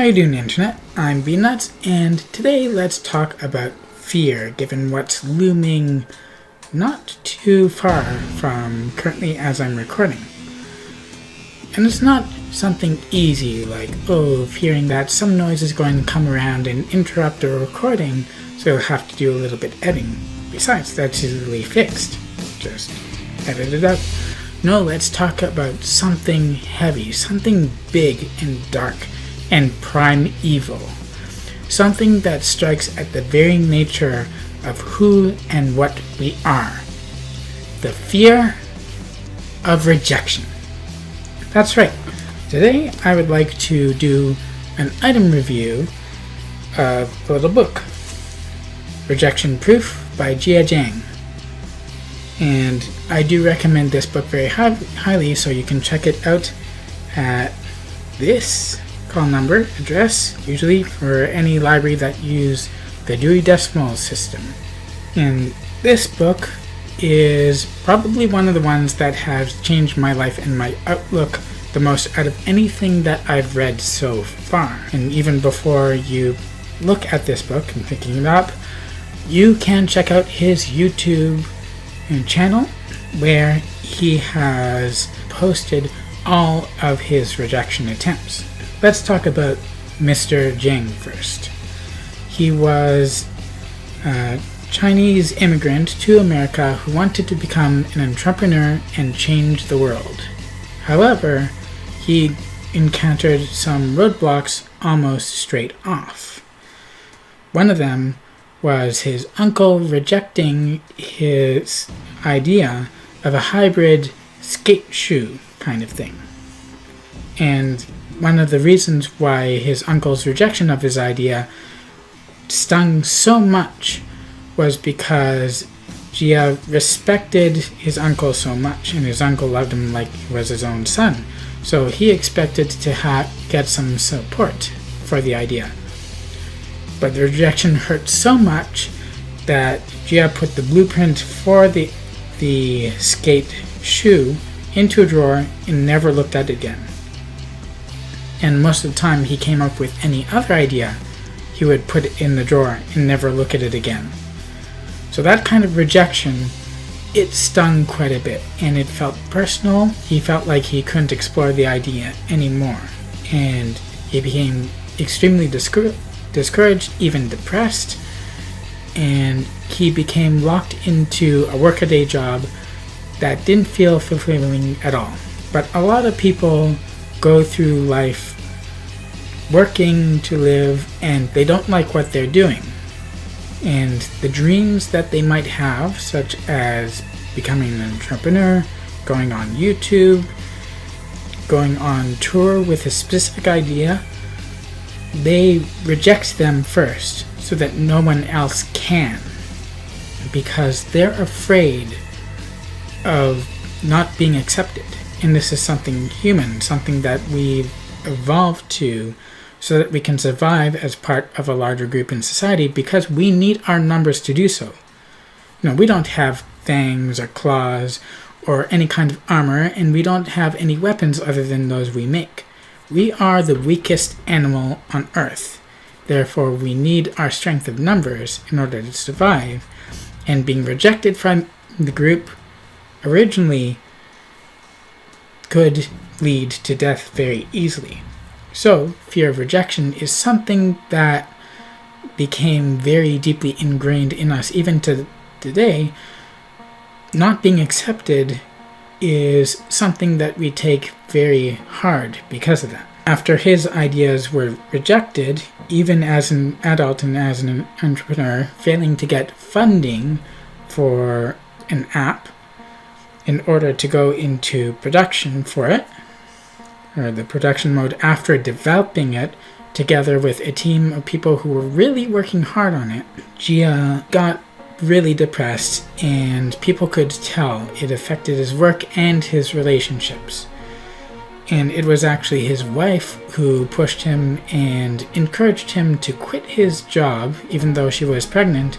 How you doing, Internet? I'm B-Nuts, and today let's talk about fear, given what's looming not too far from currently as I'm recording. And it's not something easy, like, fearing that some noise is going to come around and interrupt the recording, so you'll have to do a little bit editing. Besides, that's easily fixed. Just edit it out. No, let's talk about something heavy, something big and dark and primeval. Something that strikes at the very nature of who and what we are. The fear of rejection. That's right. Today I would like to do an item review of a little book, Rejection Proof by Jia Jiang. And I do recommend this book very highly, so you can check it out at this call number address, usually for any library that use the Dewey Decimal System. And this book is probably one of the ones that has changed my life and my outlook the most out of anything that I've read so far. And even before you look at this book and picking it up, you can check out his YouTube channel where he has posted all of his rejection attempts. Let's talk about Mr. Jiang first. He was a Chinese immigrant to America who wanted to become an entrepreneur and change the world. However, he encountered some roadblocks almost straight off. One of them was his uncle rejecting his idea of a hybrid skate shoe kind of thing. And one of the reasons why his uncle's rejection of his idea stung so much was because Jia respected his uncle so much, and his uncle loved him like he was his own son. So he expected to get some support for the idea. But the rejection hurt so much that Jia put the blueprint for the skate shoe into a drawer and never looked at it again. And most of the time he came up with any other idea, he would put it in the drawer and never look at it again. So that kind of rejection, it stung quite a bit, and it felt personal. He felt like he couldn't explore the idea anymore, and he became extremely discouraged, even depressed, and he became locked into a workaday job that didn't feel fulfilling at all. But a lot of people go through life working to live, and they don't like what they're doing. And the dreams that they might have, such as becoming an entrepreneur, going on YouTube, going on tour with a specific idea, they reject them first so that no one else can, because they're afraid of not being accepted. And this is something human, something that we've evolved to so that we can survive as part of a larger group in society, because we need our numbers to do so. We don't have fangs or claws or any kind of armor, and we don't have any weapons other than those we make. We are the weakest animal on Earth. Therefore, we need our strength of numbers in order to survive, and being rejected from the group originally could lead to death very easily. So, fear of rejection is something that became very deeply ingrained in us even to today. Not being accepted is something that we take very hard because of that. After his ideas were rejected, even as an adult and as an entrepreneur, failing to get funding for an app in order to go into production for it, or the production mode after developing it, together with a team of people who were really working hard on it, Jia got really depressed, and people could tell it affected his work and his relationships. And it was actually his wife who pushed him and encouraged him to quit his job, even though she was pregnant,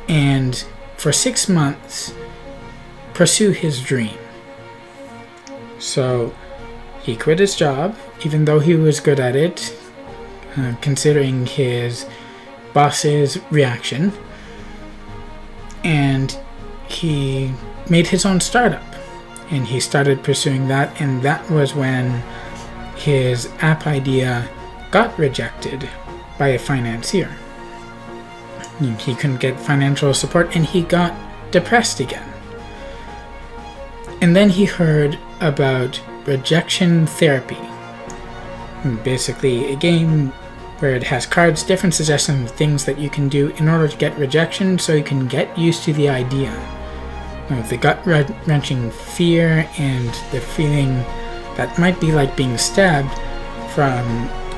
and for 6 months pursue his dream. So he quit his job, even though he was good at it, considering his boss's reaction, and he made his own startup, and he started pursuing that, and that was when his app idea got rejected by a financier. He couldn't get financial support, and he got depressed again. And then he heard about rejection therapy. Basically a game where it has cards, different suggestions of things that you can do in order to get rejection, so you can get used to the idea. The gut-wrenching fear and the feeling that might be like being stabbed from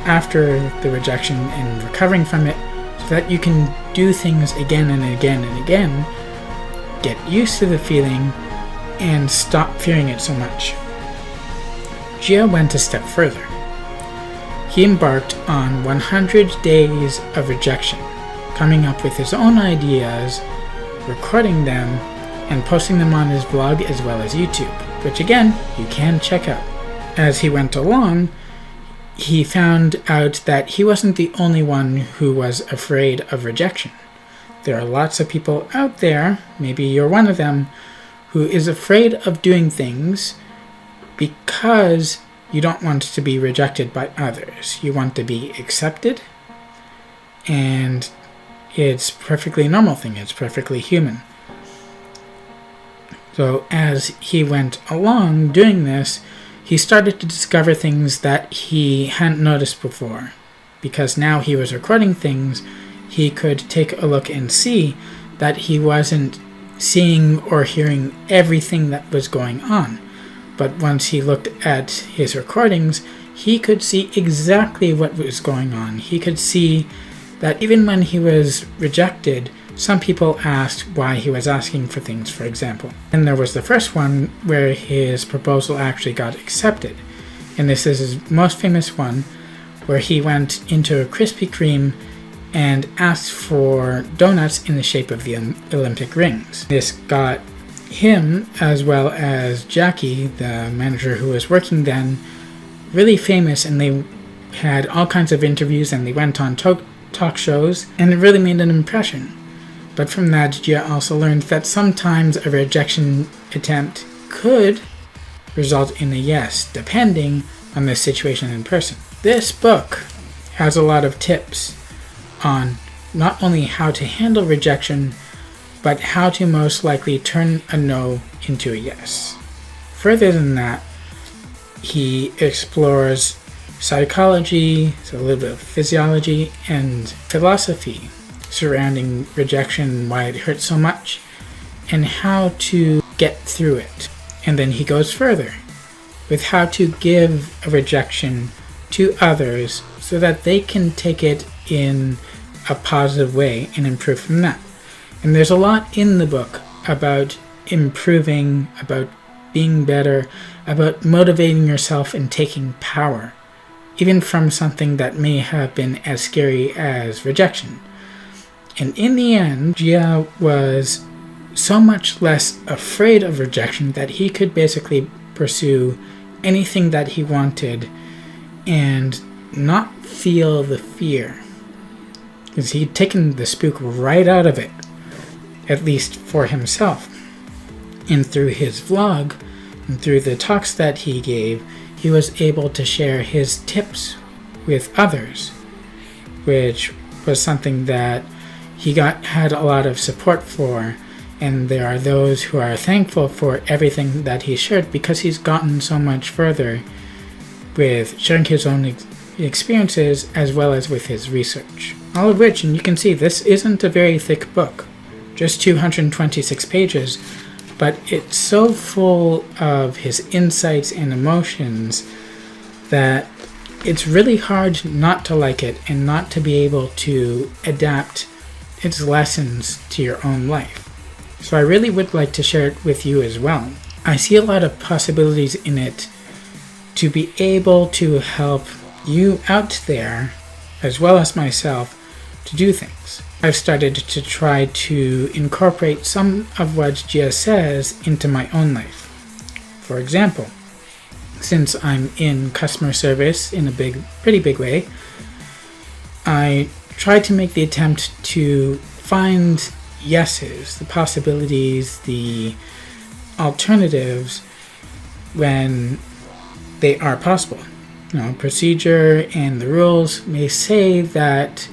after the rejection and recovering from it, so that you can do things again and again and again, get used to the feeling, and stop fearing it so much. Jia went a step further. He embarked on 100 days of rejection, coming up with his own ideas, recording them, and posting them on his blog as well as YouTube, which again, you can check out. As he went along, he found out that he wasn't the only one who was afraid of rejection. There are lots of people out there, maybe you're one of them, who is afraid of doing things because you don't want to be rejected by others. You want to be accepted, and it's a perfectly normal thing. It's perfectly human. So as he went along doing this, he started to discover things that he hadn't noticed before. Because now he was recording things, he could take a look and see that he wasn't seeing or hearing everything that was going on. But once he looked at his recordings, he could see exactly what was going on. He could see that even when he was rejected, some people asked why he was asking for things, for example. And there was the first one where his proposal actually got accepted. And this is his most famous one, where he went into a Krispy Kreme and asked for donuts in the shape of the Olympic rings. This got him, as well as Jackie, the manager who was working then, really famous, and they had all kinds of interviews and they went on talk shows, and it really made an impression. But from that, Jia also learned that sometimes a rejection attempt could result in a yes, depending on the situation and person. This book has a lot of tips on not only how to handle rejection, but how to most likely turn a no into a yes. Further than that, he explores psychology, so a little bit of physiology, and philosophy surrounding rejection, why it hurts so much, and how to get through it. And then he goes further with how to give a rejection to others so that they can take it in a positive way and improve from that. And there's a lot in the book about improving, about being better, about motivating yourself and taking power, even from something that may have been as scary as rejection. And in the end, Jia was so much less afraid of rejection that he could basically pursue anything that he wanted and not feel the fear. Because he'd taken the spook right out of it, at least for himself. And through his vlog, and through the talks that he gave, he was able to share his tips with others, which was something that he had a lot of support for, and there are those who are thankful for everything that he shared because he's gotten so much further with sharing his own experiences as well as with his research. All of which, and you can see this isn't a very thick book, just 226 pages, but it's so full of his insights and emotions that it's really hard not to like it and not to be able to adapt its lessons to your own life. So I really would like to share it with you as well. I see a lot of possibilities in it to be able to help you out there, as well as myself, to do things. I've started to try to incorporate some of what Jia says into my own life. For example, since I'm in customer service in a pretty big way, I tried to make the attempt to find yeses, the possibilities, the alternatives when they are possible. Procedure and the rules may say that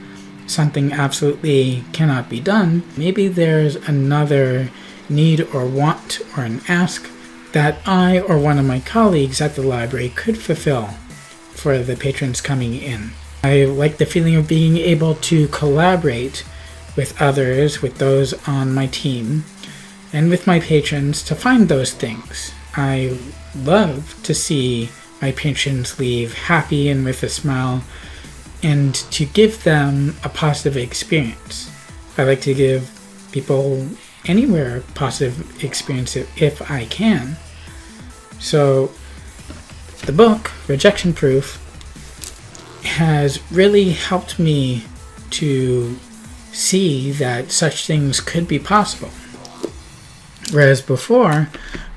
something absolutely cannot be done. Maybe there's another need or want or an ask that I or one of my colleagues at the library could fulfill for the patrons coming in. I like the feeling of being able to collaborate with others, with those on my team, and with my patrons to find those things. I love to see my patrons leave happy and with a smile, and to give them a positive experience. I like to give people anywhere a positive experience if I can. So the book, Rejection Proof, has really helped me to see that such things could be possible. Whereas before,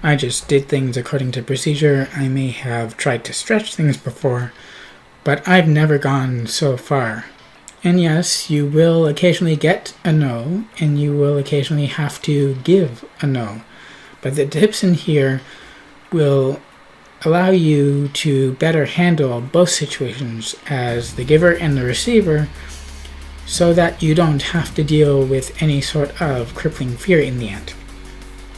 I just did things according to procedure. I may have tried to stretch things before, but I've never gone so far. And yes, you will occasionally get a no, and you will occasionally have to give a no. But the tips in here will allow you to better handle both situations as the giver and the receiver, so that you don't have to deal with any sort of crippling fear in the end.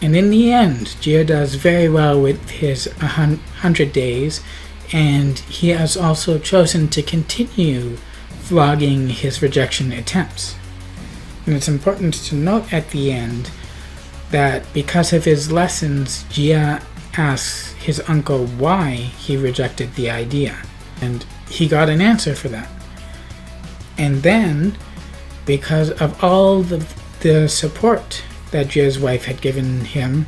And in the end, Jia does very well with his 100 days, and he has also chosen to continue vlogging his rejection attempts. And it's important to note at the end that because of his lessons, Jia asks his uncle why he rejected the idea, and he got an answer for that. And then, because of all the support that Jia's wife had given him,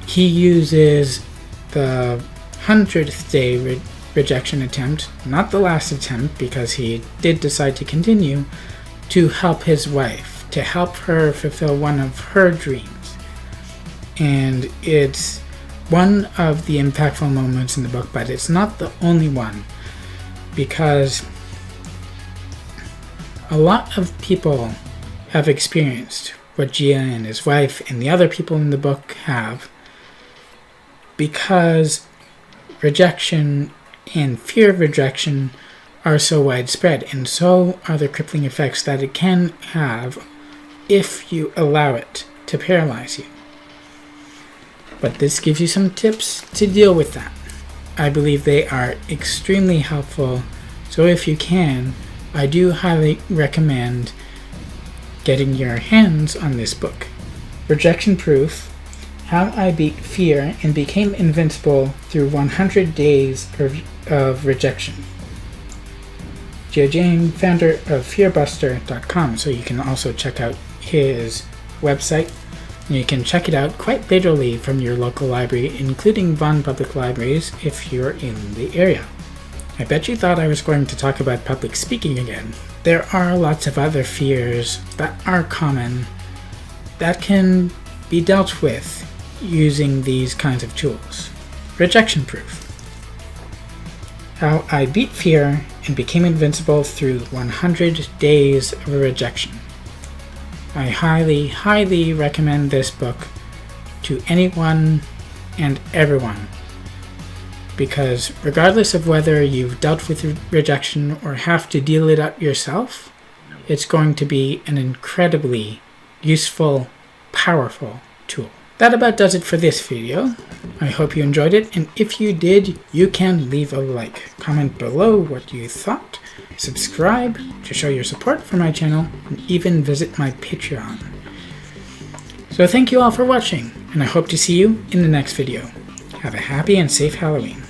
he uses the 100th day rejection attempt, not the last attempt because he did decide to continue, to help his wife, to help her fulfill one of her dreams. And it's one of the impactful moments in the book, but it's not the only one, because a lot of people have experienced what Jia and his wife and the other people in the book have, because rejection and fear of rejection are so widespread, and so are the crippling effects that it can have if you allow it to paralyze you. But this gives you some tips to deal with that. I believe they are extremely helpful, so if you can, I do highly recommend getting your hands on this book. Rejection Proof: How I Beat Fear and Became Invincible Through 100 Days of Rejection. Jia Jiang, founder of fearbuster.com, so you can also check out his website. And you can check it out quite literally from your local library, including Vaughan Public Libraries if you're in the area. I bet you thought I was going to talk about public speaking again. There are lots of other fears that are common that can be dealt with using these kinds of tools. Rejection Proof: How I Beat Fear and Became Invincible Through 100 Days of Rejection. I highly, highly recommend this book to anyone and everyone, because regardless of whether you've dealt with rejection or have to deal it up yourself, it's going to be an incredibly useful, powerful tool. That about does it for this video. I hope you enjoyed it, and if you did, you can leave a like, comment below what you thought, subscribe to show your support for my channel, and even visit my Patreon. So thank you all for watching, and I hope to see you in the next video. Have a happy and safe Halloween.